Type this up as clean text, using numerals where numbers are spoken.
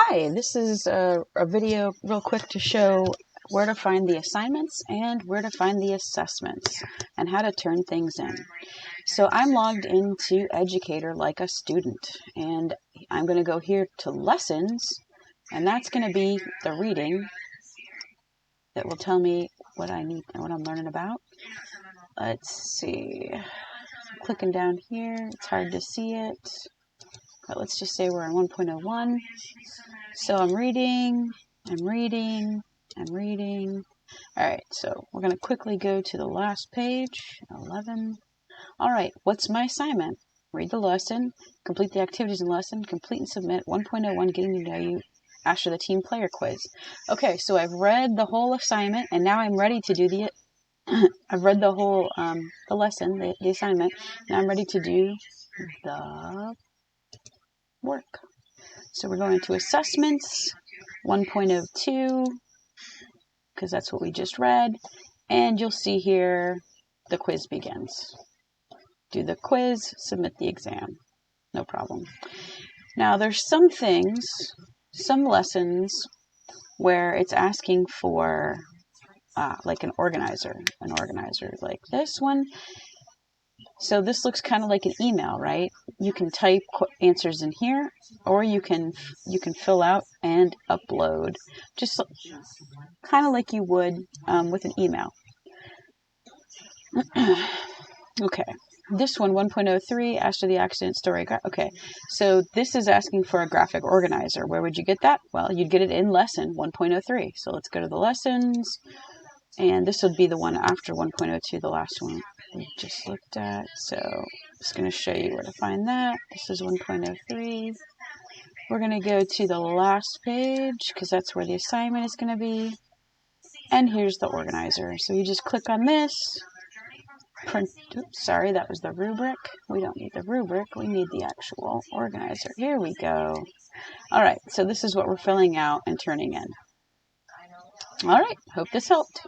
Hi, this is a video real quick to show where to find the assignments and where to find the assessments and how to turn things in. So I'm logged into Educator like a student, and I'm going to go here to Lessons, and that's going to be the reading that will tell me what I need and what I'm learning about. Let's see. Clicking down here, it's hard to see it. But let's just say we're on 1.01. So I'm reading. All right, so we're going to quickly go to the last page, 11. All right, what's my assignment? Read the lesson, complete the activities in the lesson, complete and submit 1.01 getting to know you after the team player quiz. Okay, so I've read the whole assignment, and now I'm ready to do the I've read the whole the lesson, the assignment. Now I'm ready to do the work. So we're going to assessments 1.02 because that's what we just read, and you'll see here the quiz begins. Do the quiz, submit the exam, no problem. Now there's some things, some lessons where it's asking for like an organizer like this one. So this looks kind of like an email, right? You can type answers in here, or you can fill out and upload, just kind of like you would with an email. Okay, this one, 1.03, after the accident story. Okay, so this is asking for a graphic organizer. Where would you get that? Well, you'd get it in lesson 1.03. So let's go to the lessons, and this would be the one after 1.02, the last one we just looked at. So I'm just going to show you where to find that. This is 1.03. We're going to go to the last page because that's where the assignment is going to be. And here's the organizer. So you just click on this. Print. Oops, sorry, that was the rubric. We don't need the rubric. We need the actual organizer. Here we go. All right, so this is what we're filling out and turning in. All right, hope this helped.